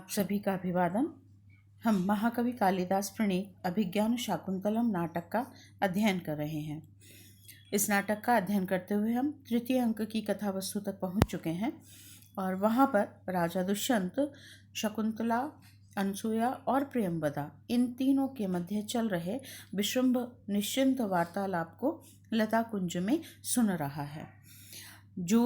आप सभी का अभिवादन। हम महाकवि कालिदास प्रणीत अभिज्ञान शाकुंतलम नाटक का अध्ययन कर रहे हैं। इस नाटक का अध्ययन करते हुए हम तृतीय अंक की कथा वस्तु तक पहुंच चुके हैं और वहां पर राजा दुष्यंत, शकुंतला, अनसुया और प्रियंवदा इन तीनों के मध्य चल रहे विश्रम्भ निश्चिंत वार्तालाप को लता कुंज में सुन रहा है। जो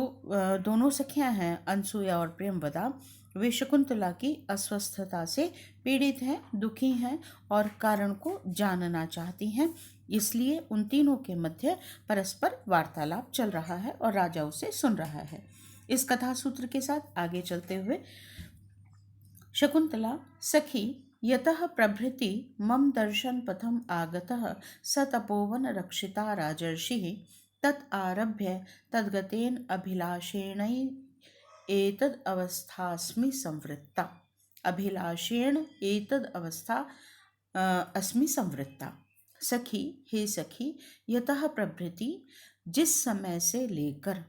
दोनों सखियां हैं अनसुया और प्रियंवदा, वे शकुंतला की अस्वस्थता से पीड़ित हैं, दुखी हैं और कारण को जानना चाहती हैं। इसलिए उन तीनों के मध्य परस्पर वार्तालाप चल रहा है और राजा उसे सुन रहा है। इस कथा सूत्र के साथ आगे चलते हुए शकुंतला, सखी यतः प्रभृति मम दर्शन पथम आगतः स तपोवन रक्षिता राजर्षिः तत् आरभ्य तद्गतेन अभिलाषेण एतद अवस्थास्मि संवृत्ता। अभिलाषेण एतद अवस्था अस्मि संवृत्ता। सखी, हे सखी, यतः प्रभृति जिस समय से लेकर,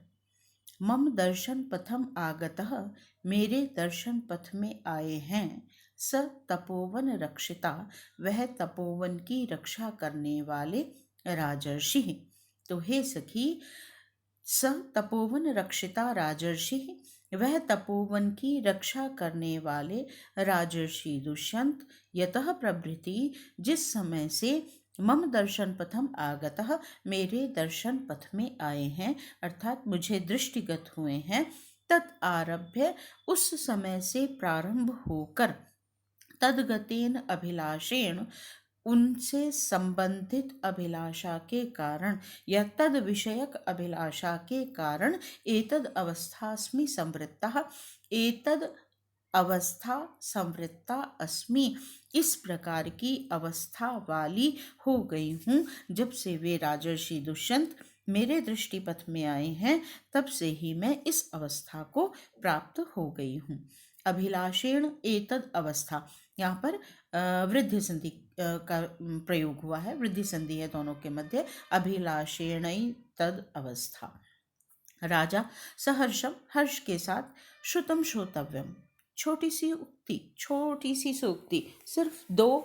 मम दर्शन पथम आगतः मेरे दर्शन पथ में आए हैं, स तपोवन रक्षिता वह तपोवन की रक्षा करने वाले राजर्षि। तो हे सखी, स तपोवन रक्षिता राजर्षि वह तपोवन की रक्षा करने वाले राजर्षि दुष्यंत यतः प्रभृति जिस समय से मम दर्शन पथम आगतः मेरे दर्शन पथ में आए हैं, अर्थात मुझे दृष्टिगत हुए हैं, तत् आरभ्य उस समय से प्रारंभ होकर, तद्गतेन अभिलाषेण उनसे संबंधित अभिलाषा के कारण या तद विषयक अभिलाषा के कारण एतद अवस्थास्मि संवृत्तः एतद अवस्था संवृत्ता अस्मि इस प्रकार की अवस्था वाली हो गई हूँ। जब से वे राजर्षि दुष्यंत मेरे दृष्टिपथ में आए हैं, तब से ही मैं इस अवस्था को प्राप्त हो गई हूँ। अभिलाषेण एतद अवस्था, यहाँ पर वृद्धि संधि का प्रयोग हुआ है। वृद्धि संधि है दोनों के मध्य। अभिलाषेण तद अवस्था। राजा सहर्षम, हर्ष के साथ, श्रुतम श्रोतव्यम, छोटी सी उक्ति, छोटी सी सूक्ति, सिर्फ 2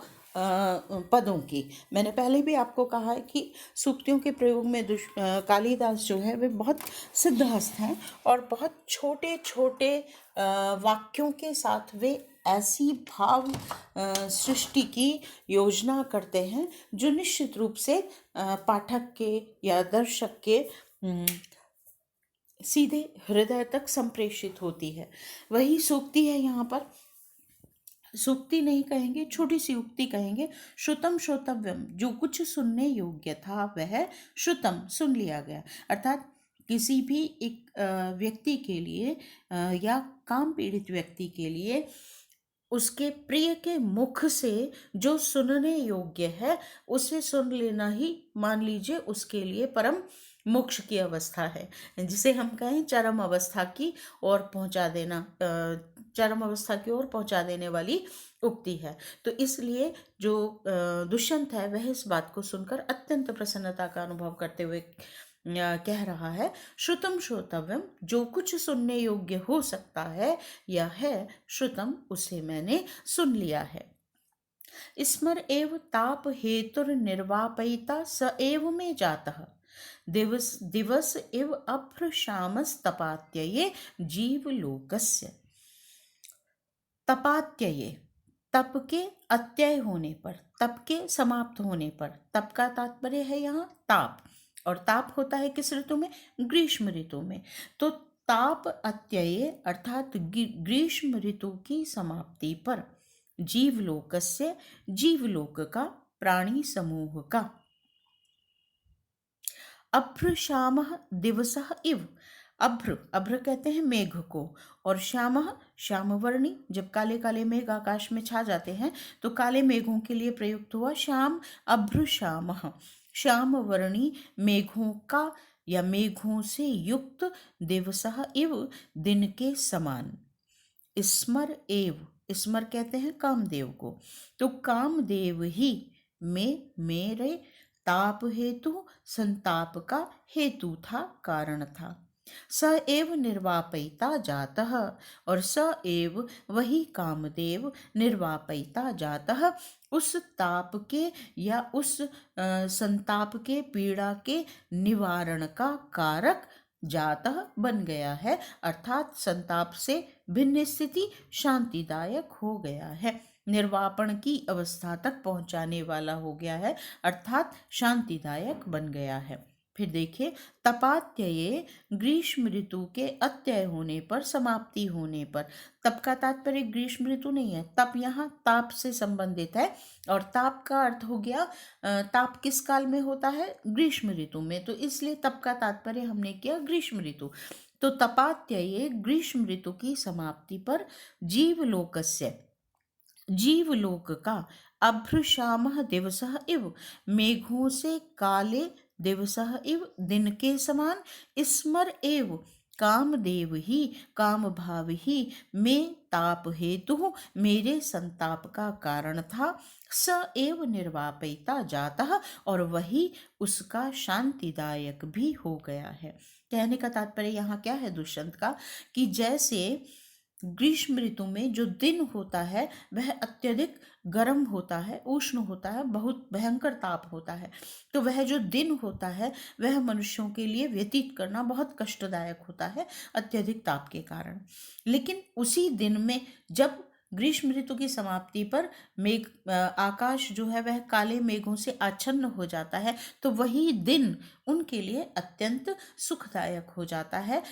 पदों की। मैंने पहले भी आपको कहा है कि सूक्तियों के प्रयोग में कालिदास जो है वे बहुत सिद्धहस्त हैं और बहुत छोटे छोटे वाक्यों के साथ वे ऐसी भाव सृष्टि की योजना करते हैं जो निश्चित रूप से पाठक के या दर्शक के सीधे हृदय तक संप्रेषित होती है। वही सूक्ति है। यहाँ पर सूक्ति नहीं कहेंगे, छोटी सी उक्ति कहेंगे। श्रुतम श्रोतव्यम, जो कुछ सुनने योग्य था वह श्रुतम, सुन लिया गया। अर्थात किसी भी एक व्यक्ति के लिए या काम पीड़ित व्यक्ति के लिए उसके प्रिय के मुख से जो सुनने योग्य है उसे सुन लेना ही, मान लीजिए, उसके लिए परम मोक्ष की अवस्था है, जिसे हम कहें चरम अवस्था की ओर पहुंचा देना, चरम अवस्था की ओर पहुंचा देने वाली उक्ति है। तो इसलिए जो दुष्यंत है वह इस बात को सुनकर अत्यंत प्रसन्नता का अनुभव करते हुए कह रहा है, श्रुतम श्रोतव्यम, जो कुछ सुनने योग्य हो सकता है या है श्रुतम, उसे मैंने सुन लिया है। स्मर एव ताप हेतुर निर्वापयिता स एव में जातः दिवस दिवस इव अभ्र शामस तपात्यये जीवलोकस्य। तपात्यये, तप के अत्यय होने पर, तप के समाप्त होने पर। तप का तात्पर्य है यहाँ ताप, और ताप होता है किस ऋतु में? ग्रीष्म ऋतु में। तो ताप अत्यये अर्थात ग्रीष्म ऋतु की समाप्ति पर, जीवलोकस्य, जीवलोक का, प्राणी समूह का। अभ्र श्यामः दिवसः इव, अभ्र, अभ्र कहते हैं मेघ को, और श्यामः, श्यामवर्णी, जब काले काले मेघ आकाश में छा जाते हैं तो काले मेघों के लिए प्रयुक्त हुआ श्याम। अभ्र श्यामः, श्यामवर्णी मेघों का या मेघों से युक्त, दिवसः इव, दिन के समान। स्मर एव, स्मर कहते हैं कामदेव को, तो कामदेव ही में, मेरे ताप हेतु, संताप का हेतु था, कारण था। स एव निर्वापयिता जातः, और स एव वही कामदेव निर्वापयिता जातः, उस ताप के या उस संताप के, पीड़ा के निवारण का कारक जातः बन गया है, अर्थात संताप से भिन्न स्थिति शांतिदायक हो गया है, निर्वापण की अवस्था तक पहुंचाने वाला हो गया है, अर्थात शांतिदायक बन गया है। फिर देखिए, तपात्यये ग्रीष्म ऋतु के अत्यय होने पर, समाप्ति होने पर। तप का तात्पर्य ग्रीष्म ऋतु नहीं है, तप यहाँ ताप से संबंधित है, और ताप का अर्थ हो गया ताप किस काल में होता है? ग्रीष्म ऋतु में, तो इसलिए तप का तात्पर्य हमने किया ग्रीष्म ऋतु। तो तपात्यये ग्रीष्म ऋतु की समाप्ति पर जीवलोकस्य, जीवलोक का अभ्रशामः दिवसः इव, मेघों से काले दिवसः इव, दिन के समान, स्मर एव कामदेव ही, काम भाव ही, में ताप हेतु, मेरे संताप का कारण था, स एव निर्वापयिता जातः, और वही उसका शांतिदायक भी हो गया है। कहने का तात्पर्य यहाँ क्या है दुष्यंत का, कि जैसे ग्रीष्म ऋतु में जो दिन होता है वह अत्यधिक गर्म होता है, उष्ण होता है, बहुत भयंकर ताप होता है, तो वह जो दिन होता है वह मनुष्यों के लिए व्यतीत करना बहुत कष्टदायक होता है अत्यधिक ताप के कारण। लेकिन उसी दिन में जब ग्रीष्म ऋतु की समाप्ति पर आकाश जो है वह काले मेघों से आच्छन्न हो जाता है, तो वही दिन उनके लिए अत्यंत सुखदायक हो जाता है,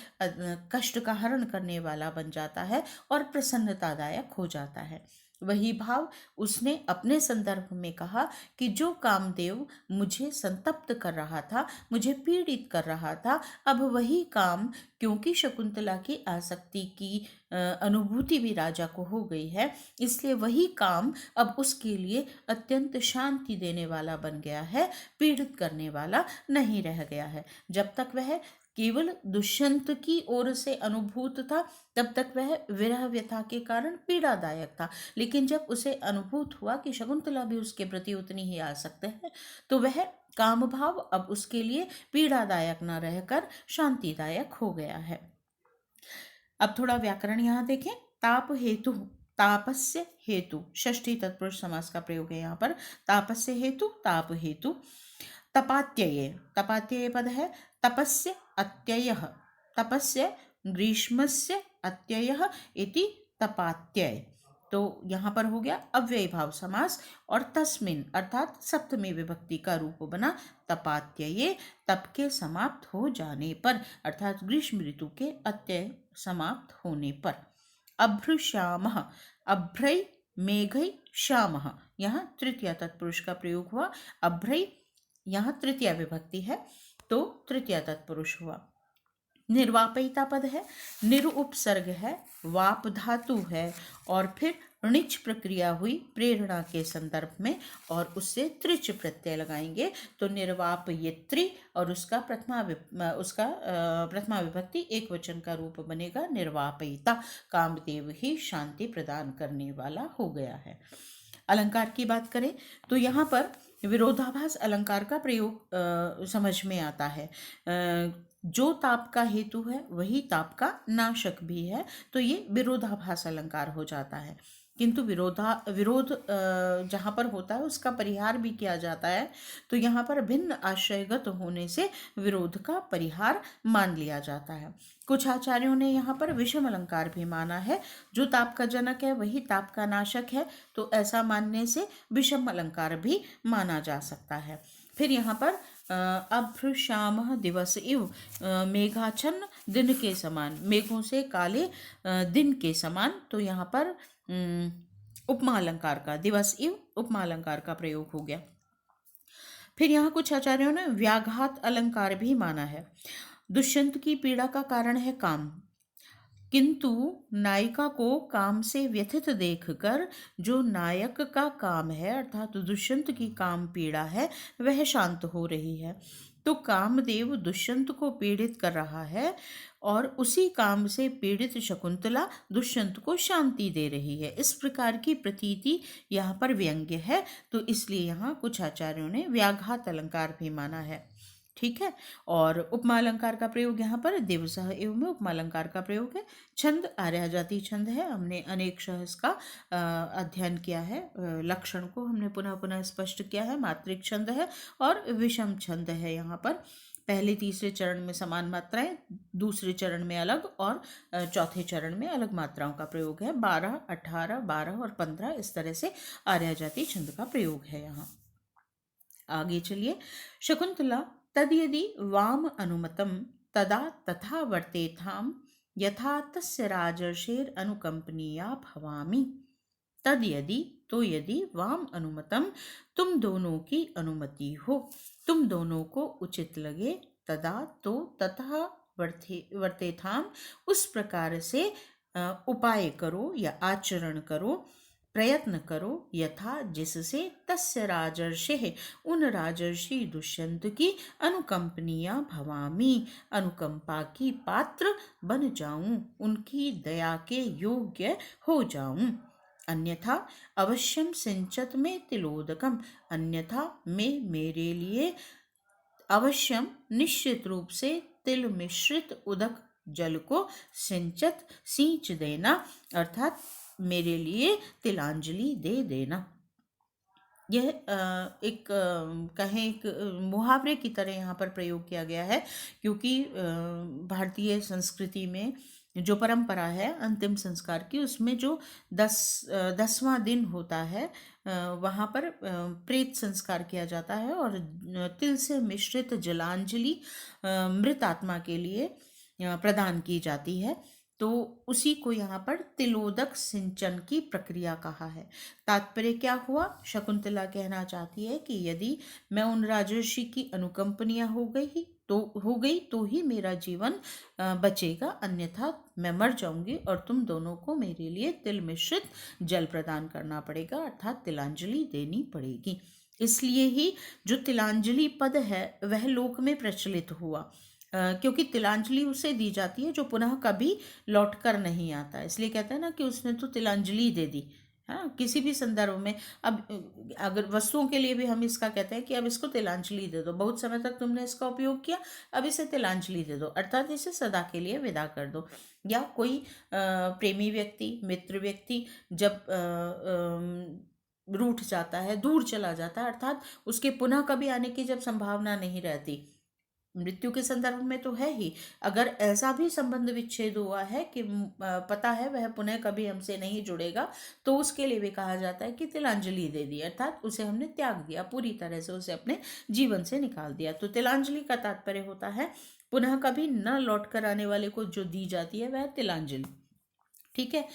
कष्ट का हरण करने वाला बन जाता है और प्रसन्नतादायक हो जाता है। वही भाव उसने अपने संदर्भ में कहा कि जो कामदेव मुझे संतप्त कर रहा था, मुझे पीड़ित कर रहा था, अब वही काम, क्योंकि शकुंतला की आसक्ति की अनुभूति भी राजा को हो गई है, इसलिए वही काम अब उसके लिए अत्यंत शांति देने वाला बन गया है, पीड़ित करने वाला नहीं रह गया है। जब तक वह केवल दुष्यंत की ओर से अनुभूत था तब तक वह विरह व्यथा के कारण पीड़ादायक था, लेकिन जब उसे अनुभूत हुआ कि शकुंतला भी उसके प्रति उतनी ही आसक्त है, तो वह काम भाव अब उसके लिए पीड़ादायक न रहकर शांतिदायक हो गया है। अब थोड़ा व्याकरण यहाँ देखें। ताप हेतु, तापस्य हेतु, षष्ठी तत्पुरुष समास का प्रयोग है यहाँ पर। तापस्य हेतु, ताप हेतु। तपात्यये, तपात्यये पद है, तपस्य अत्ययः, तपस्य ग्रीष्मस्य अत्ययः इति तपात्यय। तो यहाँ पर हो गया अव्ययी भाव समास, और तस्मिन अर्थात सप्तमी विभक्ति का रूप बना तपात्यये, तप के समाप्त हो जाने पर, अर्थात ग्रीष्म ऋतु के अत्यय समाप्त होने पर। अभ्रश्यामः, अभ्रय मेघै श्यामः, यहाँ तृतीय तत्पुरुष का प्रयोग हुआ। अभ्रय यहाँ तृतीय विभक्ति है तो तृतीय तत्पुरुष हुआ। निर्वापयिता पद है, निरु उपसर्ग है, वाप धातु है, और फिर णिच प्रक्रिया हुई प्रेरणा के संदर्भ में, और उससे त्रिच प्रत्यय लगाएंगे तो निर्वापयित्री, और उसका प्रथमा विभक्ति एक वचन का रूप बनेगा निर्वापयिता, कामदेव ही शांति प्रदान करने वाला हो गया है। अलंकार की बात करें तो यहाँ पर विरोधाभास अलंकार का प्रयोग समझ में आता है। जो ताप का हेतु है वही ताप का नाशक भी है, तो ये विरोधाभास अलंकार हो जाता है। किंतु विरोध जहाँ पर होता है उसका परिहार भी किया जाता है, तो यहाँ पर भिन्न आश्रयगत होने से विरोध का परिहार मान लिया जाता है। कुछ आचार्यों ने यहाँ पर विषम अलंकार भी माना है, जो ताप का जनक है वही ताप का नाशक है, तो ऐसा मानने से विषम अलंकार भी माना जा सकता है। फिर यहाँ पर अभ्रश्यामः दिवस इव, मेघाच्छन्न दिन के समान, मेघों से काले दिन के समान, तो यहाँ पर उपमा अलंकार का, दिवस इव उपमा अलंकार का प्रयोग हो गया। फिर यहाँ कुछ आचार्यों ने व्याघात अलंकार भी माना है। दुष्यंत की पीड़ा का कारण है काम, किंतु नायिका को काम से व्यथित देखकर जो नायक का काम है अर्थात दुष्यंत की काम पीड़ा है वह शांत हो रही है। तो कामदेव दुष्यंत को पीड़ित कर रहा है और उसी काम से पीड़ित शकुंतला दुष्यंत को शांति दे रही है। इस प्रकार की प्रतीति यहाँ पर व्यंग्य है, तो इसलिए यहाँ कुछ आचार्यों ने व्याघात अलंकार भी माना है। ठीक है। और उपमा अलंकार का प्रयोग यहाँ पर दिवसः एव में उपमा अलंकार का प्रयोग है। छंद आर्या जाति छंद है। हमने अनेक सहस का अध्ययन किया है, लक्षण को हमने पुनः पुनः स्पष्ट किया है। मात्रिक छंद है और विषम छंद है। यहाँ पर पहले तीसरे चरण में समान मात्राएं, दूसरे चरण में अलग और चौथे चरण में अलग मात्राओं का प्रयोग है। 12, 18, 12 और 15 इस तरह से आर्या जाति छंद का प्रयोग है। यहाँ आगे चलिए। शकुंतला तद यदि वाम अनुमतम तदा तथा वर्तेथाम यथा तस्य राजर्षेर अनुकंपनीया भवामि। तद यदि तो यदि वाम अनुमतम तुम दोनों की अनुमति हो, तुम दोनों को उचित लगे, तदा तो तथा वर्तेथाम उस प्रकार से उपाय करो या आचरण करो, प्रयत्न करो, यथा जिससे तस्य राजर्षे उन राजर्षि दुष्यंत की अनुकंपनीया भवामी अनुकंपा की पात्र बन जाऊं, उनकी दया के योग्य हो जाऊं। अन्यथा अवश्यम सिंचत में तिलोदकम, अन्यथा मैं मेरे लिए अवश्यम निश्चित रूप से तिल मिश्रित उदक जल को सिंचत सींच देना, अर्थात मेरे लिए तिलांजलि दे देना। यह एक कहें एक मुहावरे की तरह यहाँ पर प्रयोग किया गया है, क्योंकि भारतीय संस्कृति में जो परंपरा है अंतिम संस्कार की, उसमें जो 10वां दिन होता है वहाँ पर प्रेत संस्कार किया जाता है और तिल से मिश्रित जलांजलि मृत आत्मा के लिए प्रदान की जाती है। तो उसी को यहाँ पर तिलोदक सिंचन की प्रक्रिया कहा है। तात्पर्य क्या हुआ? शकुंतला कहना चाहती है कि यदि मैं उन राजर्षि की अनुकंपनिया हो गई तो ही मेरा जीवन बचेगा, अन्यथा मैं मर जाऊंगी और तुम दोनों को मेरे लिए तिल मिश्रित जल प्रदान करना पड़ेगा, अर्थात तिलांजलि देनी पड़ेगी। इसलिए ही जो तिलांजलि पद है वह लोक में प्रचलित हुआ, क्योंकि तिलांजलि उसे दी जाती है जो पुनः कभी लौट कर नहीं आता। इसलिए कहते हैं ना कि उसने तो तिलांजलि दे दी, हाँ, किसी भी संदर्भ में। अब अगर वस्तुओं के लिए भी हम इसका कहते हैं कि अब इसको तिलांजलि दे दो, बहुत समय तक तुमने इसका उपयोग किया, अब इसे तिलांजलि दे दो, अर्थात इसे सदा के लिए विदा कर दो। या कोई प्रेमी व्यक्ति, मित्र व्यक्ति जब रूठ जाता है, दूर चला जाता है, अर्थात उसके पुनः कभी आने की जब संभावना नहीं रहती, मृत्यु के संदर्भ में तो है ही, अगर ऐसा भी संबंध विच्छेद हुआ है कि पता है वह पुनः कभी हमसे नहीं जुड़ेगा, तो उसके लिए भी कहा जाता है कि तिलांजलि दे दी, अर्थात उसे हमने त्याग दिया, पूरी तरह से उसे अपने जीवन से निकाल दिया। तो तिलांजलि का तात्पर्य होता है पुनः कभी न लौट कर आने वाले को जो दी जाती है वह तिलांजलि। ठीक है,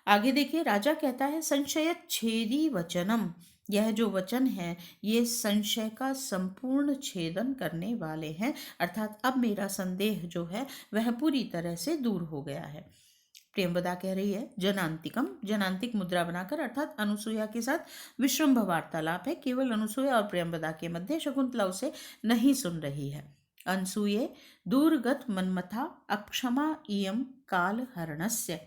आगे देखिए। राजा कहता है संशय छेदी वचनम, यह जो वचन है ये संशय का संपूर्ण छेदन करने वाले हैं, अर्थात अब मेरा संदेह जो है वह पूरी तरह से दूर हो गया है। प्रेमवदा कह रही है जनांतिकम, जनांतिक मुद्रा बनाकर, अर्थात अनुसुईया के साथ विश्रम्भ वार्तालाप है, केवल अनुसुईया और प्रेमवदा के मध्य। शकुंतला उसे नहीं सुन रही है। अनसूये दूरगत मनमथा अक्षमा इयम काल हरणस्य,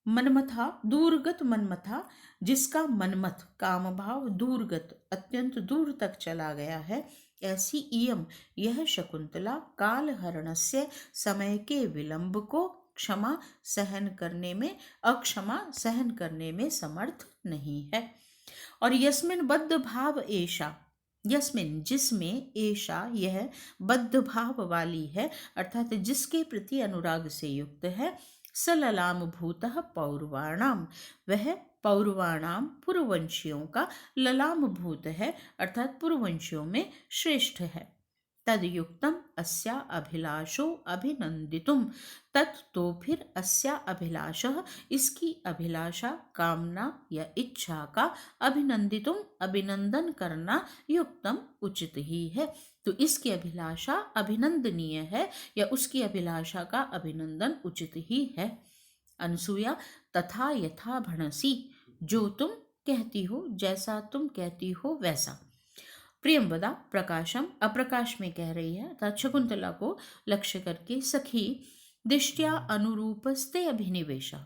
मनमथा दूरगत मनमथा, जिसका मनमथ काम भाव दूरगत अत्यंत दूर तक चला गया है, ऐसी इयम यह शकुंतला काल हरणस्य समय के विलंब को क्षमा सहन करने में, अक्षमा सहन करने में समर्थ नहीं है। और यस्मिन बद्ध भाव एषा, यस्मिन जिसमें, एषा यह बद्ध भाव वाली है, अर्थात जिसके प्रति अनुराग से युक्त है, सललाम भूतः पौरवाणाम, वह पौरवाणाम पूर्ववंशियों का ललाम भूत है, अर्थात पूर्ववंशियों में श्रेष्ठ है। तदयुक्तम अस्या अभिलाषो अभिनंदितुम, तत् तो फिर अस्या अभिलाषः, इसकी अभिलाषा, कामना या इच्छा का, अभिनंदितुम अभिनंदन करना, युक्तम उचित ही है। तो इसकी अभिलाषा अभिनंदनीय है या उसकी अभिलाषा का अभिनंदन उचित ही है। अनसुया तथा यथा भणसी, जो तुम कहती हो, जैसा तुम कहती हो वैसा। प्रियंवदा प्रकाशम, अप्रकाश में कह रही है, अर्थात शकुंतला को लक्ष्य करके, सखी दृष्टिया अनुरूपस्ते अभिनिवेशः,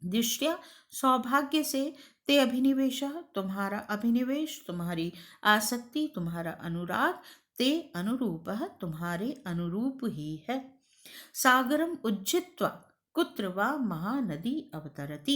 दृष्टिया सौभाग्य से, ते अभिनिवेशः तुम्हारा अभिनिवेश, तुम्हारी आसक्ति, तुम्हारा अनुराग, ते अनुरूपः तुम्हारे अनुरूप ही है। सागरम उज्जित्वा कुत्र वा महानदी अवतरती।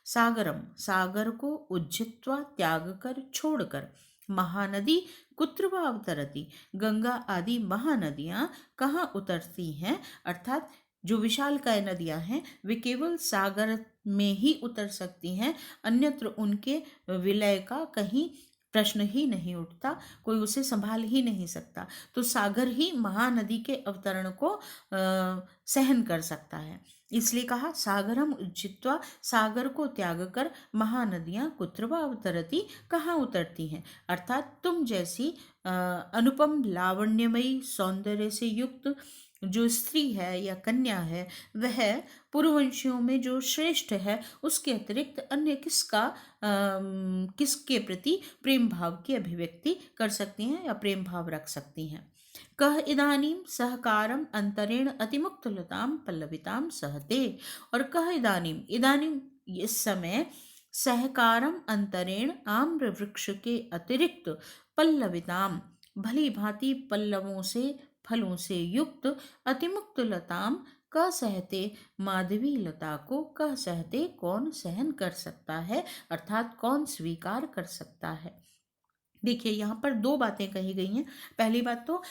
सागरम, सागर को, उज्जित्वा, त्याग कर, छोड़कर, महानदी कुत्र वा अवतरती, गंगा आदि महानदियां कहाँ उतरती हैं, अर्थात जो विशालकाय नदियां हैं वे केवल सागर में ही उतर सकती हैं, अन्यत्र उनके विलय का कहीं प्रश्न ही नहीं उठता, कोई उसे संभाल ही नहीं सकता। तो सागर ही महानदी के अवतरण को सहन कर सकता है। इसलिए कहा सागरम उज्जित्वा, सागर को त्याग कर महानदियां कुत्र वा अवतरती, कहाँ उतरती हैं, अर्थात तुम जैसी अनुपम लावण्यमयी सौंदर्य से युक्त जो स्त्री है या कन्या है, वह पुरुवंशियों में जो श्रेष्ठ है उसके अतिरिक्त अन्य किसके प्रति प्रेम भाव की अभिव्यक्ति कर सकती हैं या प्रेम भाव रख सकती हैं। कह इदानीं सहकारम अंतरेण अतिमुक्तलताम पल्लविताम सहते, और कह इदानीं, इदानीं इस समय, सहकारम अंतरेण आम्र वृक्ष के अतिरिक्त, पल्लविताम भली भांति पल्लवों से फलों से युक्त, अतिमुक्त लताम क सहते, माधवी लता को कह सहते कौन सहन कर सकता है, अर्थात कौन स्वीकार कर सकता है। देखिए यहाँ पर दो बातें कही गई हैं। पहली बात तो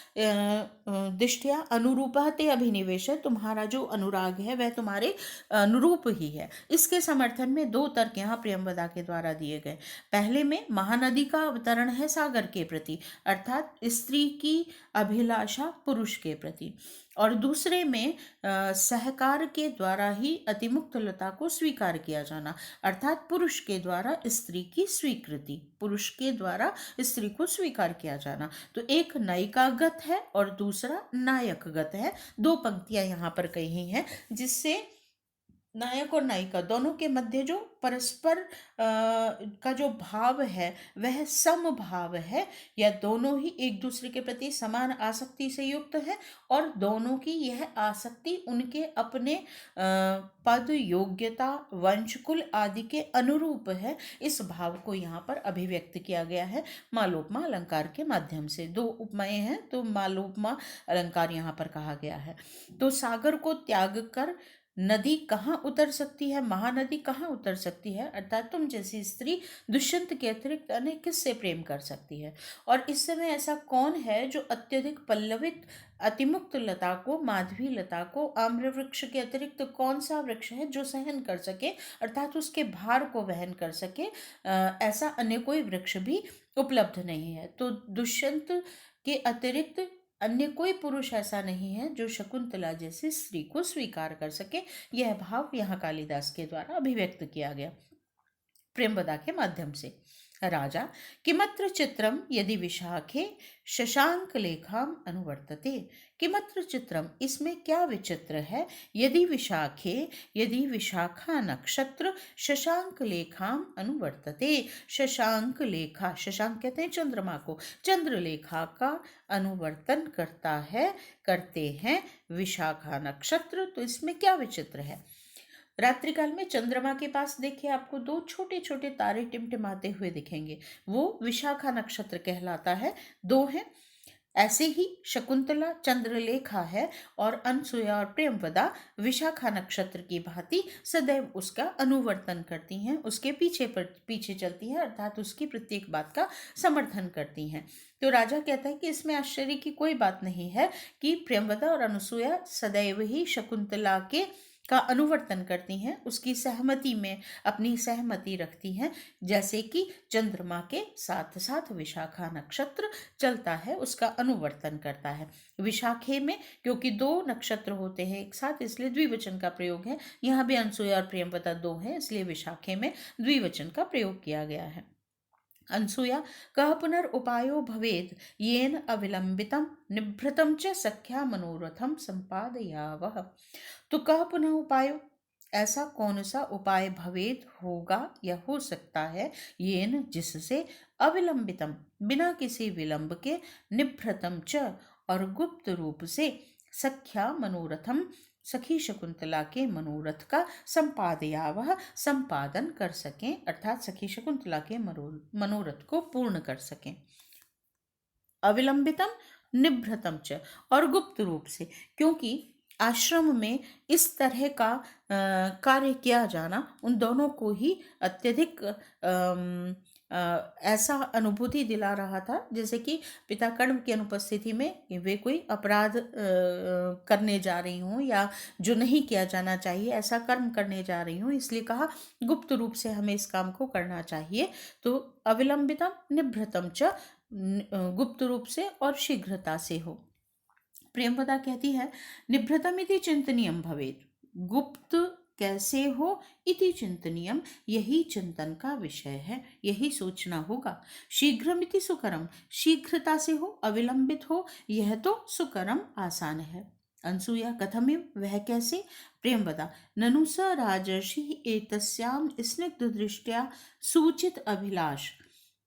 दिष्टया अनुरूपः ते अभिनिवेश, तुम्हारा जो अनुराग है वह तुम्हारे अनुरूप ही है। इसके समर्थन में दो तर्क यहाँ प्रियंवदा के द्वारा दिए गए। पहले में महानदी का अवतरण है सागर के प्रति, अर्थात स्त्री की अभिलाषा पुरुष के प्रति, और दूसरे में सहकार के द्वारा ही अतिमुक्त लता को स्वीकार किया जाना, अर्थात पुरुष के द्वारा स्त्री की स्वीकृति, पुरुष के द्वारा स्त्री को स्वीकार किया जाना। तो एक नायिकागत है और दूसरा नायकगत है। दो पंक्तियां यहाँ पर कही हैं जिससे नायक और नायिका दोनों के मध्य जो परस्पर का जो भाव है वह समभाव है, या दोनों ही एक दूसरे के प्रति समान आसक्ति से युक्त है, और दोनों की यह आसक्ति उनके अपने पद, योग्यता, वंशकुल आदि के अनुरूप है। इस भाव को यहाँ पर अभिव्यक्त किया गया है मालोपमा अलंकार के माध्यम से। दो उपमाएं हैं तो मालोपमा अलंकार यहाँ पर कहा गया है। तो सागर को त्याग कर नदी कहाँ उतर सकती है, महानदी कहाँ उतर सकती है, अर्थात तुम जैसी स्त्री दुष्यंत के अतिरिक्त अन्य किससे प्रेम कर सकती है। और इस समय ऐसा कौन है जो अत्यधिक पल्लवित अतिमुक्त लता को, माधवी लता को, आम्र वृक्ष के अतिरिक्त कौन सा वृक्ष है जो सहन कर सके, अर्थात उसके भार को वहन कर सके, ऐसा अन्य कोई वृक्ष भी उपलब्ध नहीं है। तो दुष्यंत के अतिरिक्त अन्य कोई पुरुष ऐसा नहीं है जो शकुंतला जैसी स्त्री को स्वीकार कर सके। यह भाव यहाँ कालिदास के द्वारा अभिव्यक्त किया गया प्रेमवदा के माध्यम से। राजा किमत्र चित्रम यदि विशाखे शशांक लेखाम अनुवर्तते। किमत्र चित्रम, इसमें क्या विचित्र है, यदि विशाखे, यदि विशाखा नक्षत्र शशांक लेखाम अनुवर्तते। शशांक लेखा, शशांक कहते हैं चंद्रमा को, चंद्रलेखा का अनुवर्तन करता है, करते हैं विशाखा नक्षत्र, तो इसमें क्या विचित्र है। रात्रिकाल में चंद्रमा के पास देखिए आपको दो छोटे छोटे तारे टिमटिमाते हुए दिखेंगे, वो विशाखा नक्षत्र कहलाता है। दो हैं। ऐसे ही शकुंतला चंद्रलेखा है और अनसुया और प्रेमवदा विशाखा नक्षत्र की भांति सदैव उसका अनुवर्तन करती हैं, उसके पीछे चलती हैं, अर्थात उसकी प्रत्येक बात का समर्थन करती हैं। तो राजा कहता है कि इसमें आश्चर्य की कोई बात नहीं है कि प्रेमवदा और अनुसुया सदैव ही शकुंतला का अनुवर्तन करती हैं, उसकी सहमति में अपनी सहमति रखती हैं, जैसे कि चंद्रमा के साथ साथ विशाखा नक्षत्र चलता है उसका अनुवर्तन करता है। विशाखे में क्योंकि दो नक्षत्र होते हैं एक साथ, इसलिए द्विवचन का प्रयोग है। यहाँ भी अनसुया और प्रेमवदा दो हैं, इसलिए विशाखे में द्विवचन का प्रयोग किया गया है। अनसुया कह पुनर उपायो भवेद येन अविलंबितम निभृतम च सख्या मनोरथम संपादयावह। तो कह पुनः उपायो, ऐसा कौन सा उपाय भवेद होगा या हो सकता है, येन जिससे, अविलंबितम बिना किसी विलंब के, निभृतम च और गुप्त रूप से, सख्या मनोरथम सखी शकुंतला के मनोरथ का, संपादयावह संपादन कर सकें, अर्थात सखी शकुंतला के मनोरथ को पूर्ण कर सकें। अविलंबितम निभृतम च, और गुप्त रूप से, क्योंकि आश्रम में इस तरह का कार्य किया जाना उन दोनों को ही अत्यधिक ऐसा अनुभूति दिला रहा था जैसे कि पिता कर्ण की अनुपस्थिति में वे कोई अपराध करने जा रही हूँ, या जो नहीं किया जाना चाहिए ऐसा कर्म करने जा रही हूँ, इसलिए कहा गुप्त रूप से हमें इस काम को करना चाहिए। तो अविलंबितम निभृतम च, गुप्त रूप से और शीघ्रता से हो। प्रेमवदा कहती है निभृतम इति चिंतनीयम भवेत, गुप्त कैसे हो इति चिंतनीयम, यही चिंतन का विषय है, यही सोचना होगा। शीघ्रमिति सुकरम, शीघ्रता से हो, अविलंबित हो, यह तो सुकरम आसान है। अनसूया कथमिव, वह कैसे? प्रेमवदा ननु स राजर्षि एतस्याम स्निग्ध दृष्टया सूचित अभिलाष,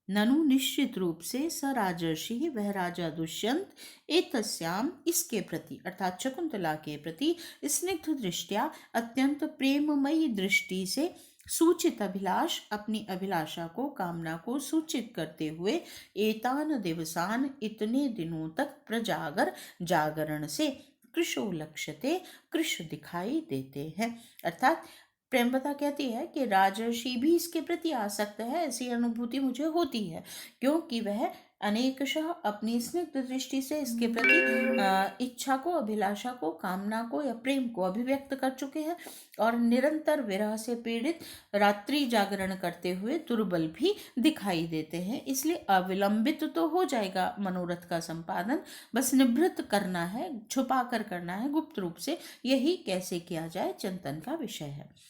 ननु निश्चित रूप से स राजर्षि, वह राजा दुष्यंत, एतस्याम इसके प्रति अर्थात शकुंतला के प्रति स्निग्ध दृष्टिया अत्यंत प्रेममयी दृष्टि से सूचित अभिलाष, अपनी अभिलाषा को, कामना को सूचित करते हुए एतान दिवसान, इतने दिनों तक प्रजागर, जागरण से कृशो लक्ष्यते, कृश दिखाई देते हैं। अर्थात प्रेमवता कहती है कि राजर्षि भी इसके प्रति आसक्त है, ऐसी अनुभूति मुझे होती है, क्योंकि वह अनेकशः अपनी स्निग्ध दृष्टि से इसके प्रति इच्छा को, अभिलाषा को, कामना को या प्रेम को अभिव्यक्त कर चुके हैं, और निरंतर विरह से पीड़ित रात्रि जागरण करते हुए दुर्बल भी दिखाई देते हैं। इसलिए अविलंबित तो हो जाएगा मनोरथ का संपादन, बस निभृत करना है, छुपा कर करना है, गुप्त रूप से। यही कैसे किया जाए चिंतन का विषय है।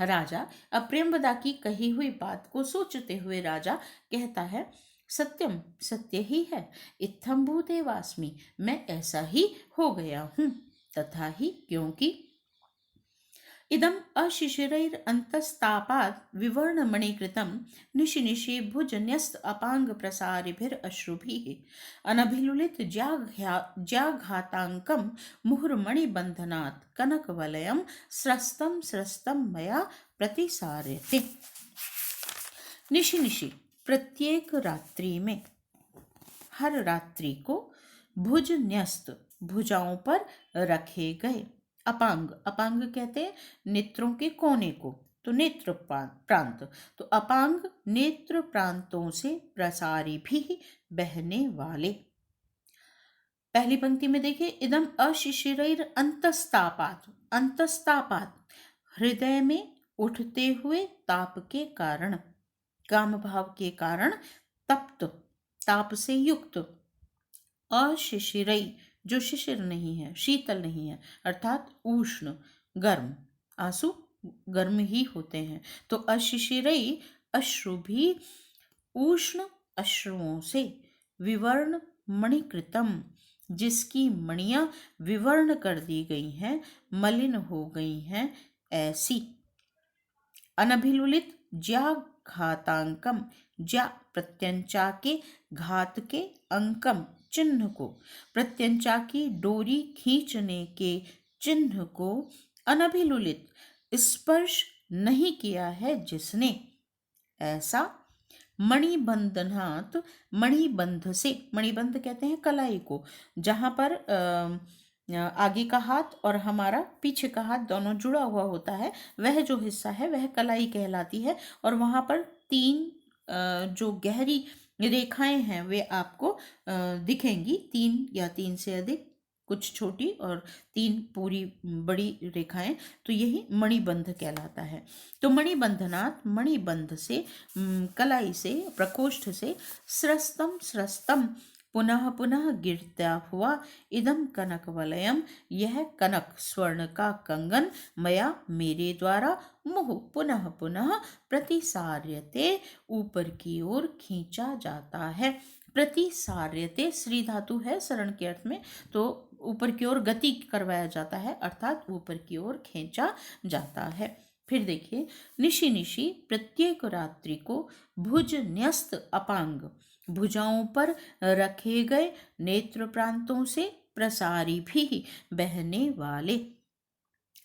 राजा अब प्रेमवदा की कही हुई बात को सोचते हुए राजा कहता है सत्यम, सत्य ही है, इत्थम भूतेवास्मि, मैं ऐसा ही हो गया हूँ, तथा ही क्योंकि इदम अशिशिरैरन्तस्तापात् विवर्णमणिकृतं निशि निशि भुजन्यस्त अपांग प्रसारिभिरश्रुभिः अनभिलुलित ज्याघाताङ्कं मुहुर्मणिबन्धनात् कनकवलयं स्रस्तं स्रस्तं मया प्रतिसार्यते। निशि निशि प्रत्येक रात्रि में, हर रात्रि को, भुज न्यस्त भुजाओं पर रखे गए, अपांग, अपांग कहते हैं नेत्रों के कोने को, तो नेत्र प्रांत, तो अपांग नेत्र प्रांतों से प्रसारी भी, बहने वाले। पहली पंक्ति में देखिए इदम अशिशिरैर अंतस्तापात, अंतस्तापात हृदय में उठते हुए ताप के कारण, काम भाव के कारण तप्त, ताप से युक्त, अशिशिरई जो शिशिर नहीं है, शीतल नहीं है, अर्थात उष्ण, गर्म, आंसू गर्म ही होते हैं, तो अशिशिरई अश्रु भी उष्ण अश्रुओं से, विवर्ण मणिकृतम जिसकी मणियां विवर्ण कर दी गई हैं, मलिन हो गई हैं, ऐसी। अनभिलुलित ज्या घातांकम, ज्या प्रत्यंचा के, घात के, अंकम चिन्ह को, प्रत्यंचा की डोरी खींचने के चिन्ह को, अनभिलुलित स्पर्श नहीं किया है जिसने, ऐसा। मणिबंधनात्, मणिबंध से, मणिबंध कहते हैं कलाई को, जहाँ पर आगे का हाथ और हमारा पीछे का हाथ दोनों जुड़ा हुआ होता है, वह जो हिस्सा है वह कलाई कहलाती है, और वहाँ पर तीन जो गहरी रेखाएं हैं वे आपको दिखेंगी, तीन या तीन से अधिक, कुछ छोटी और तीन पूरी बड़ी रेखाएं, तो यही मणिबंध कहलाता है। तो मणिबंधनात्, मणिबंध से, कलाई से, प्रकोष्ठ से, स्रस्तम स्रस्तम पुनः पुनः गिरता हुआ, इदम कनक वलयम यह कनक स्वर्ण का कंगन, मया मेरे द्वारा, मुह पुनः पुनः प्रतिसार्यते ऊपर की ओर खींचा जाता है। प्रतिसार्यते श्री धातु है शरण के अर्थ में, तो ऊपर की ओर गति करवाया जाता है, अर्थात ऊपर की ओर खींचा जाता है। फिर देखिए निशि निशि प्रत्येक रात्रि को, भुज न्यस्त अपांग भुजाओं पर रखे गए, नेत्र प्रांतों से प्रसारी भी, बहने वाले,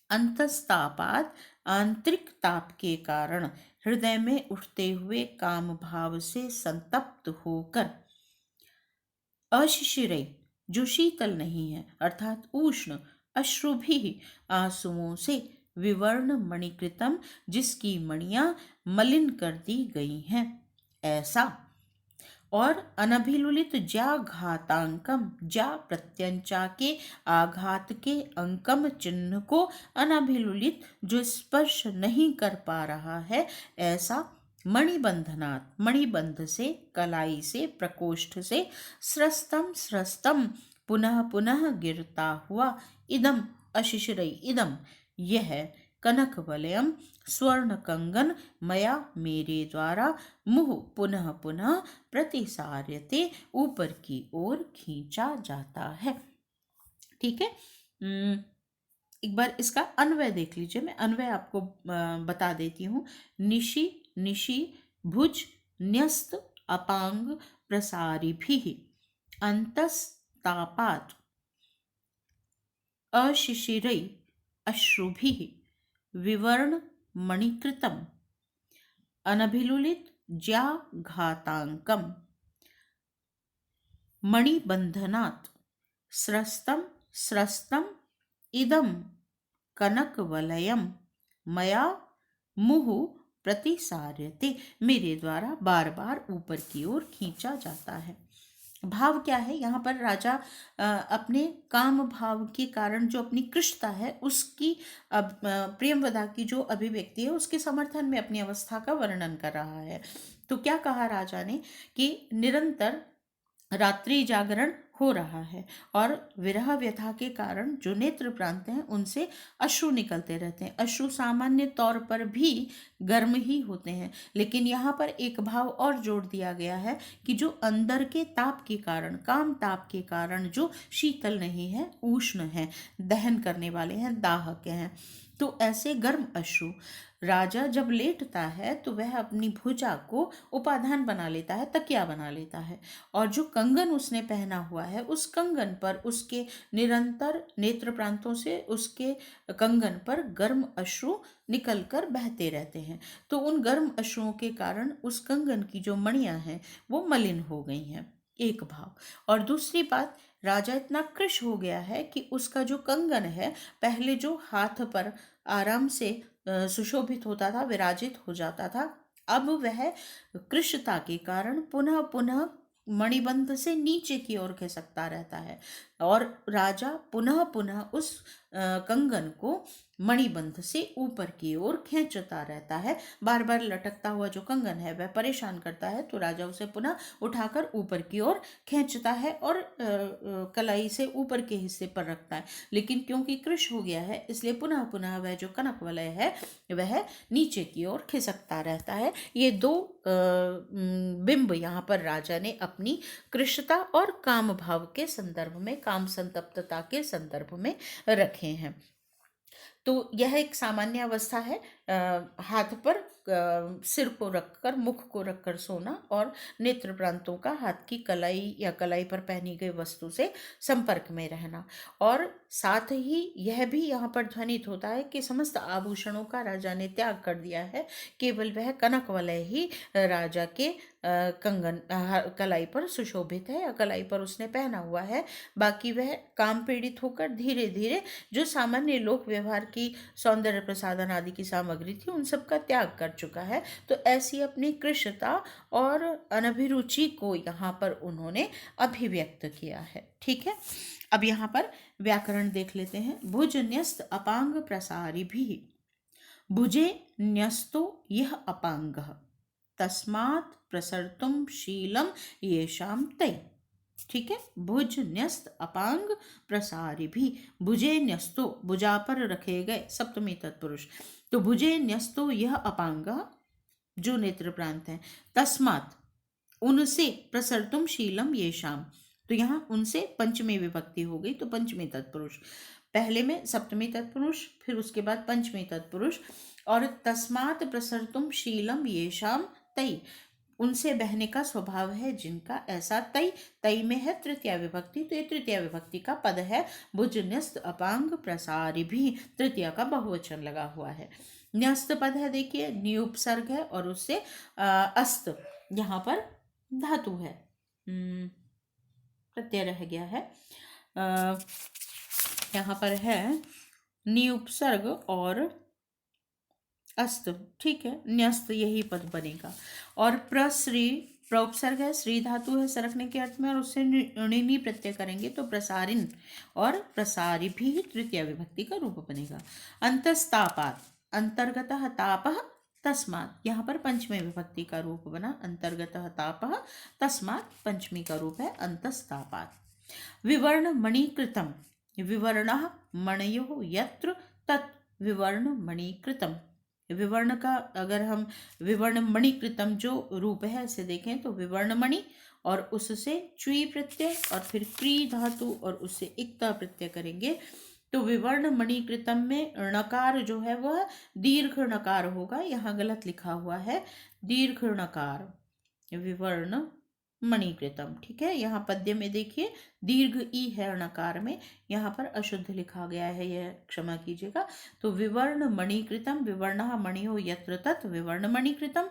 अंतस्तापात आंतरिक ताप के कारण, हृदय में उठते हुए काम भाव से संतप्त होकर, अशिशिरे जो शीतल नहीं है अर्थात उष्ण, अश्रुभि आंसुओं से, विवर्ण मणिकृतम जिसकी मणियां मलिन कर दी गई हैं, ऐसा। और अनभिलुलित ज्या घातांकम, ज्या प्रत्यंचा के आघात के अंकम चिन्ह को अनभिलुलित जो स्पर्श नहीं कर पा रहा है, ऐसा मणिबंधनात्, मणिबंध से, कलाई से, प्रकोष्ठ से, स्रस्तम स्रस्तम पुनः पुनः गिरता हुआ, इदम अशिशिरई, इदम यह कनक वलयम स्वर्ण कंगन, मया मेरे द्वारा, मुह पुनः पुनः प्रतिसार्यते ऊपर की ओर खींचा जाता है। ठीक है। एक बार इसका अन्वय देख लीजिए, मैं अन्वय आपको बता देती हूँ। निशि निशि भुज न्यस्त अपांग प्रसारिभिः अंतस्तापात् अशिशिरै अश्रुभिः विवर्ण मणिकृतम अनभिलुलित ज्या घातांकम मणिबंधनात् स्रस्तम स्रस्तम इदम कनक वलयम मया मुहु प्रतिसार्यते, मेरे द्वारा बार बार ऊपर की ओर खींचा जाता है। भाव क्या है यहाँ पर? राजा अपने काम भाव के कारण जो अपनी कृष्णता है उसकी प्रेमवदा की जो अभिव्यक्ति है उसके समर्थन में अपनी अवस्था का वर्णन कर रहा है। तो क्या कहा राजा ने कि निरंतर रात्रि जागरण हो रहा है और विरह व्यथा के कारण जो नेत्र प्रांत हैं उनसे अश्रु निकलते रहते हैं। अश्रु सामान्य तौर पर भी गर्म ही होते हैं, लेकिन यहाँ पर एक भाव और जोड़ दिया गया है कि जो अंदर के ताप के कारण, काम ताप के कारण जो शीतल नहीं है, उष्ण है, दहन करने वाले हैं, दाहक हैं, तो ऐसे गर्म अश्रु राजा जब लेटता है तो वह अपनी भुजा को उपाधान बना लेता है, तकिया बना लेता है, और जो कंगन उसने पहना हुआ है उस कंगन पर उसके निरंतर नेत्र प्रांतों से उसके कंगन पर गर्म अश्रु निकलकर बहते रहते हैं। तो उन गर्म अश्रुओं के कारण उस कंगन की जो मणियां हैं वो मलिन हो गई हैं, एक भाव। और दूसरी बात, राजा इतना कृश हो गया है कि उसका जो कंगन है पहले जो हाथ पर आराम से सुशोभित होता था, विराजित हो जाता था, अब वह कृशता के कारण पुनः पुनः मणिबंध से नीचे की ओर खिसकता रहता है और राजा पुनः पुनः उस कंगन को मणिबंध से ऊपर की ओर खींचता रहता है। बार बार लटकता हुआ जो कंगन है वह परेशान करता है, तो राजा उसे पुनः उठाकर ऊपर की ओर खींचता है और कलाई से ऊपर के हिस्से पर रखता है। लेकिन क्योंकि कृश हो गया है इसलिए पुनः पुनः वह जो कनक वलय है वह नीचे की ओर खिसकता रहता है। ये दो बिंब यहाँ पर राजा ने अपनी कृशता और काम भाव के संदर्भ में, काम संतप्तता के संदर्भ में रखे हैं। तो यह एक सामान्य अवस्था है, हाथ पर सिर को रखकर, मुख को रखकर सोना और नेत्र प्रांतों का हाथ की कलाई या कलाई पर पहनी गई वस्तु से संपर्क में रहना। और साथ ही यह भी यहाँ पर ध्वनित होता है कि समस्त आभूषणों का राजा ने त्याग कर दिया है, केवल वह कनक वलय ही राजा के कंगन कलाई पर सुशोभित है या कलाई पर उसने पहना हुआ है। बाकी वह काम पीड़ित होकर धीरे धीरे जो सामान्य लोक व्यवहार की सौंदर्य प्रसाधन आदि की सामग्री थी उन सब का त्याग कर चुका है। तो ऐसी अपनी कृशता और अनभिरुचि को यहाँ पर उन्होंने अभिव्यक्त किया है। ठीक है, अब यहाँ पर व्याकरण देख लेते हैं। भुज न्यस्त अपांग प्रसारी भी, भुजे न्यस्तो यह अपांग तस्मात् प्रसर्तुम शीलम येषाम तै। ठीक है, भुज न्यस्त अपांग प्रसारी भी, भुजे न्यस्तो भुजा पर रखे गए, सप्तमी तत्पुरुष, तो भुजे न्यस्तो यह अपांग जो नेत्र प्रांत है, तस्मात् उनसे, प्रसर्तुम शीलम येषाम, तो यहाँ उनसे पंचमी विभक्ति हो गई, तो पंचमी तत्पुरुष, पहले में सप्तमी तत्पुरुष फिर उसके बाद पंचमी तत्पुरुष, और तस्मात् प्रसर्तुम शीलम येषाम तै, उनसे बहने का स्वभाव है जिनका, ऐसा तै, तै में है तृतीया विभक्ति, तो ये तृतीया विभक्ति का पद है। भुज न्यस्त अपांग प्रसारी भी, तृतीया का बहुवचन लगा हुआ है। न्यस्त पद है, देखिए नियुपसर्ग है और उससे अस्त यहाँ पर धातु है। प्रत्यय रह गया है। यहाँ पर है नि उपसर्ग और अस्त, ठीक है, न्यस्त, यही पद बनेगा। और प्रश्री, प्रोपसर्ग है, श्री धातु है सरकने के अर्थ में, और उससे णिनी प्रत्यय करेंगे तो प्रसारिन और प्रसारी भी तृतीय विभक्ति का रूप बनेगा। अंतस्तापात, अंतर्गतः तापः तस्मात्, यहाँ पर पंचमी विभक्ति का रूप बना, अंतर्गतः तापः तस्मात् पंचमी का रूप है अंतस्तापात। विवर्ण मणिकृतम, विवर्णः मणयो यत्र तत् विवर्ण मणिकृतम। विवर्ण का अगर हम विवर्ण मणिकृतम जो रूप है इसे देखें तो विवर्ण मणि और उससे च्वी प्रत्यय और फिर क्री धातु और उससे इक्ता प्रत्यय करेंगे तो विवर्ण मणिकृतम में णकार जो है वह दीर्घ णकार होगा। यहाँ गलत लिखा हुआ है दीर्घ णकार, विवर्ण मणिकृतम, ठीक है। यहाँ पद्य में देखिए दीर्घ ई है णकार में, यहाँ पर अशुद्ध लिखा गया है, यह क्षमा कीजिएगा। तो विवर्ण मणिकृतम, विवर्णः मणियो यत्र तत् विवर्ण मणिकृतम,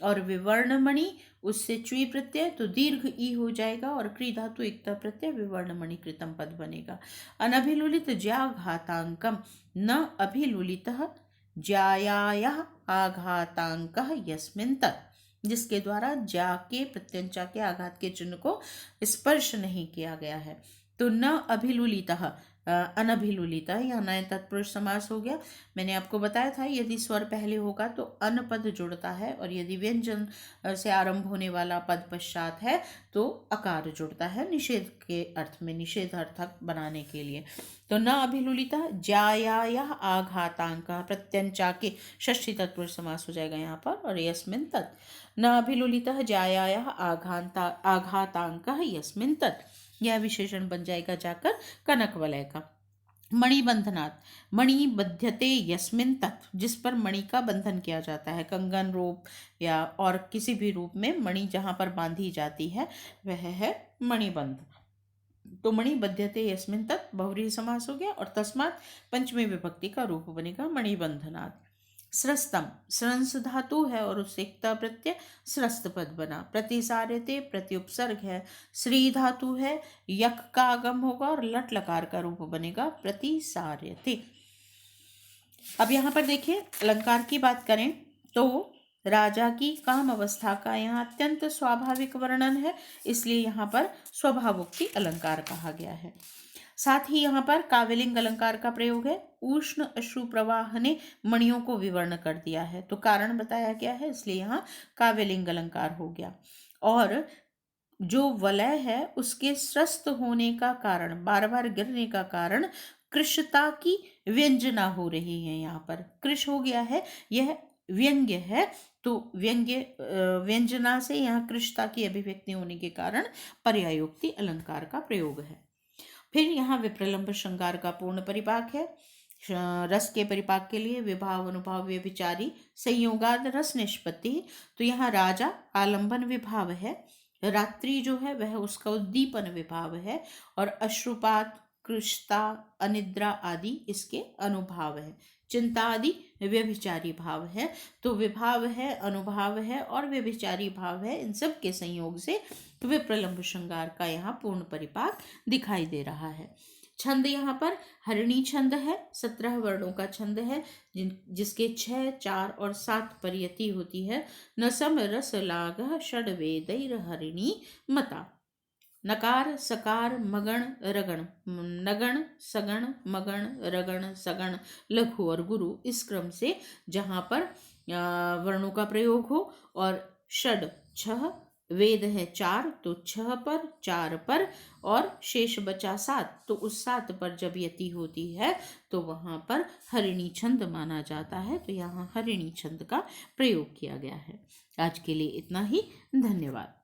और विवर्ण मणि उससे च्वी प्रत्यय तो दीर्घ ई हो जाएगा और क्री धातु इक्ता प्रत्यय विवर्ण मणिकृतम पद बनेगा। अनभिलुलित ज्याघातांकम, न अभिलुलितः ज्यायायः आघातांकः यस्मिन् तत्, जिसके द्वारा जा के प्रत्यंचा के आघात के चिन्ह को स्पर्श नहीं किया गया है। तो न अभिलुलितः, अनभिलुलितः, यह नए तत्पुरुष समास हो गया। मैंने आपको बताया था यदि स्वर पहले होगा तो अन पद जुड़ता है और यदि व्यंजन से आरंभ होने वाला पद पश्चात है तो अकार जुड़ता है निषेध के अर्थ में, निषेधार्थक बनाने के लिए। तो न अभिलुलितः ज्यायायः आघातांक, प्रत्यंचा के षष्ठी तत्पुरुष समास हो जाएगा यहाँ पर, और यस्मिन् तत्, न अभिलुलितः ज्यायायः आघातांकः यस्मिन् तत्, यह विशेषण बन जाएगा जाकर कनक वलय का। मणिबंधनात्, मणि बध्यते यस्मिन् तत्, जिस पर मणि का बंधन किया जाता है, कंगन रूप या और किसी भी रूप में मणि जहाँ पर बांधी जाती है वह है मणिबंध। तो मणि बध्यते यस्मिन् तत् बहुव्रीहि समास हो गया और तस्मात् पंचमी विभक्ति का रूप बनेगा मणिबंधनात्। स्रस्तम, स्रंस धातु है और उससे इक्ता प्रत्यय स्रस्त पद बना। प्रतिसार्यते, प्रति उपसर्ग है, श्री धातु है, यक का आगम होगा और लट लकार का रूप बनेगा प्रतिसार्यते। अब यहाँ पर देखिए अलंकार की बात करें तो राजा की काम अवस्था का यहाँ अत्यंत स्वाभाविक वर्णन है, इसलिए यहाँ पर स्वभावोक्ति अलंकार कहा गया है। साथ ही यहाँ पर काव्यलिंग अलंकार का प्रयोग है। उष्ण अश्रु प्रवाह ने मणियों को विवर्ण कर दिया है तो कारण बताया गया है, इसलिए यहाँ काव्यलिंग अलंकार हो गया। और जो वलय है उसके स्रस्त होने का कारण, बार बार गिरने का कारण कृशता की व्यंजना हो रही है। यहाँ पर कृश हो गया है, यह व्यंग्य है, तो व्यंग्य व्यंजना से यहाँ कृशता की अभिव्यक्ति होने के कारण पर्यायोक्ति अलंकार का प्रयोग है। फिर यहाँ विप्रलंब श्रृंगार का पूर्ण परिपाक है। रस के परिपाक के लिए विभाव अनुभाव व्यभिचारी संयोगाद रस निष्पत्ति, तो यहाँ राजा आलंबन विभाव है, रात्रि जो है वह उसका उद्दीपन विभाव है, और अश्रुपात, कृष्ता, अनिद्रा आदि इसके अनुभाव है, चिंता आदि व्यभिचारी भाव है। तो विभाव है, अनुभाव है और व्यभिचारी भाव है, इन सब के संयोग से विप्रलंब श्रृंगार का यहाँ पूर्ण परिपाक दिखाई दे रहा है। छंद यहाँ पर हरिणी छंद है, 17 वर्णों का छंद है जिसके 6, 4 और 7 परियति होती है। नसम रस लाग षड वेदैर हरिणी मता, नकार सकार मगण रगण, नगण सगण मगण रगण सगण लघु और गुरु, इस क्रम से जहाँ पर वर्णों का प्रयोग हो, और षड 6, वेद है 4 तो 6 पर 4 पर और शेष बचा 7 तो उस 7 पर जब यति होती है तो वहाँ पर हरिणी छंद माना जाता है। तो यहाँ हरिणी छंद का प्रयोग किया गया है। आज के लिए इतना ही, धन्यवाद।